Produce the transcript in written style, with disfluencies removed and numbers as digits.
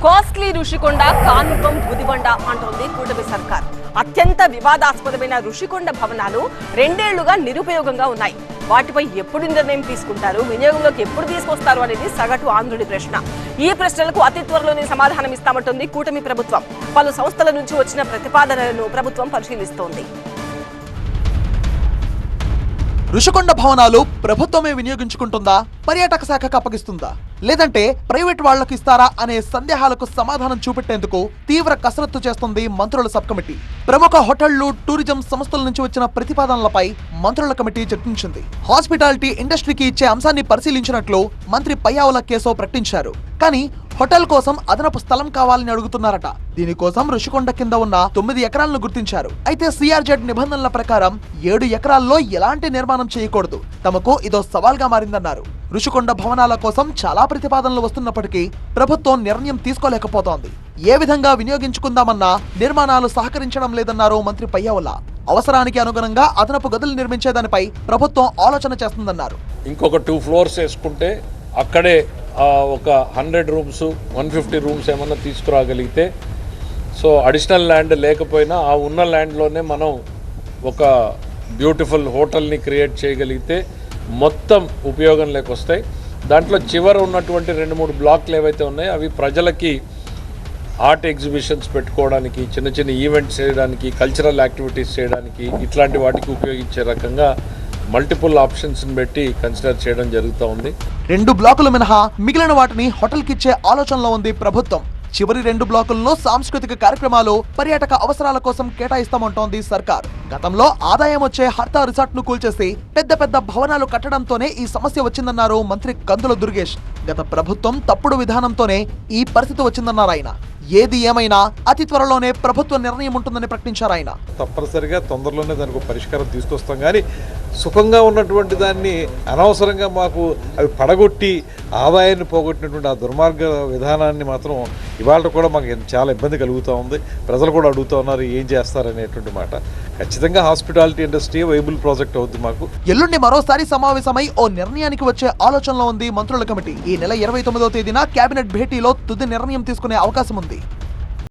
Costly Rushikonda కాన్పం బుదిబండ అంటోంది కూటమి సర్కార్. అత్యంత వివాదాస్పదమైన రుషికొండ భవనాలు 2 ఏళ్లుగా నిరుపయోగంగా ఉన్నాయి. వాటిపై ఎప్పుడు నిర్ణయం తీసుకుంటారు, వినియోగంలోకి ఎప్పుడు తీసుకొస్తారు అనేది సగటు ఆంధ్రుడి ప్రశ్న. ఈ ప్రశ్నలకు అతి త్వరలోనే సమాధానం ఇస్తామంటోంది కూటమి ప్రభుత్వం. పలు సంస్థల నుంచి వచ్చిన ప్రతిపాదనలను ప్రభుత్వం పరిశీలిస్తోంది. రుషికొండ భవనాలు ప్రభుత్వమే వినియోగించుకుంటుందా, పర్యాటక శాఖకు అప్పగిస్తుందా, లేదంటే ప్రైవేట్ వాళ్లకు ఇస్తారా అనే సందేహాలకు సమాధానం చూపెట్టేందుకు తీవ్ర కసరత్తు చేస్తుంది మంత్రుల సబ్ కమిటీ. ప్రముఖ హోటళ్లు, టూరిజం సంస్థల నుంచి వచ్చిన ప్రతిపాదనలపై మంత్రుల కమిటీ చర్చించింది. హాస్పిటాలిటీ ఇండస్ట్రీకి ఇచ్చే అంశాన్ని పరిశీలించినట్లు మంత్రి పయ్యావుల కేశవ్ ప్రకటించారు. కానీ హోటల్ కోసం అదనపు స్థలం కావాలని అడుగుతున్నారట. దీనికోసం రుషికొండ కింద ఉన్న 9 ఎకరాలను గుర్తించారు. అయితే సిఆర్జెడ్ నిబంధనల ప్రకారం 7 ఎకరాల్లో ఎలాంటి నిర్మాణం చేయకూడదు. తమకు ఇదో సవాల్గా మారిందన్నారు. రుషికొండ భవనాల కోసం చాలా ప్రతిపాదనలు వస్తున్నప్పటికీ ప్రభుత్వం నిర్ణయం తీసుకోలేకపోతోంది. ఏ విధంగా వినియోగించుకుందామన్నా నిర్మాణాలు సహకరించడం లేదన్నారు మంత్రి పయ్యావుల. అవసరానికి అనుగుణంగా అదనపు గదులు నిర్మించేదానిపై ప్రభుత్వం ఆలోచన చేస్తుందన్నారు. ఇంకొక 2 floors వేసుకుంటే అక్కడే ఒక 100 rooms 150 rooms ఏమన్నా తీసుకురాగలిగితే, సో అడిషనల్ ల్యాండ్ లేకపోయినా ఆ ఉన్న ల్యాండ్లోనే మనం ఒక బ్యూటిఫుల్ హోటల్ని క్రియేట్ చేయగలిగితే మొత్తం ఉపయోగంలోకి వస్తాయి. దాంట్లో చివర ఉన్నటువంటి 2-3 బ్లాక్లు ఏవైతే ఉన్నాయో అవి ప్రజలకి ఆర్ట్ ఎగ్జిబిషన్స్ పెట్టుకోవడానికి, చిన్న చిన్న ఈవెంట్స్ చేయడానికి, కల్చరల్ యాక్టివిటీస్ చేయడానికి, ఇట్లాంటి వాటికి ఉపయోగించే రకంగా మల్టిపుల్ ఆప్షన్స్ పెట్టి కన్సిడర్ చేయడం జరుగుతూ ఉంది. 2 బ్లాకులు మినహా మిగిలిన వాటిని హోటల్కి ఇచ్చే ఆలోచనలో ఉంది ప్రభుత్వం. చివరి 2 బ్లాకుల్లో సాంస్కృతిక కార్యక్రమాలు, పర్యాటక అవసరాల కోసం కేటాయిస్తామంటోంది సర్కార్. గతంలో ఆదాయం వచ్చే హర్తా రిసార్ట్ ను కూల్చేసి పెద్ద పెద్ద భవనాలు కట్టడంతోనే ఈ సమస్య వచ్చిందన్నారు మంత్రి కందుల దుర్గేష్. గత ప్రభుత్వం తప్పుడు విధానంతోనే ఈ పరిస్థితి వచ్చిందన్నారు ఆయన. ఏది ఏమైనా అతి త్వరలోనే ప్రభుత్వ నిర్ణయం ఉంటుందని ప్రకటించారు ఆయన. తప్పనిసరిగా తొందరలోనే దానికి పరిష్కారం తీసుకొస్తాం. కానీ సుఖంగా ఉన్నటువంటి దాన్ని అనవసరంగా మాకు అవి పడగొట్టి ఆదాయాన్ని పోగొట్టినటువంటి ఆ దుర్మార్గ విధానాన్ని మాత్రం ఇవాళ కూడా మాకు చాలా ఇబ్బంది కలుగుతూ ఉంది. ప్రజలు కూడా అడుగుతూ ఉన్నారు ఏం చేస్తారనేటువంటి మాట. ఖచ్చితంగా హాస్పిటాలిటీ ఇండస్ట్రీ వైబుల్ ప్రాజెక్ట్ అవుతుంది మాకు. ఎల్లుండి మరోసారి సమావేశమై ఓ నిర్ణయానికి వచ్చే ఆలోచనలో ఉంది మంత్రుల కమిటీ. ఈ నెల 29వ తేదీన కేబినెట్ భేటీలో తుది నిర్ణయం తీసుకునే అవకాశం ఉంది.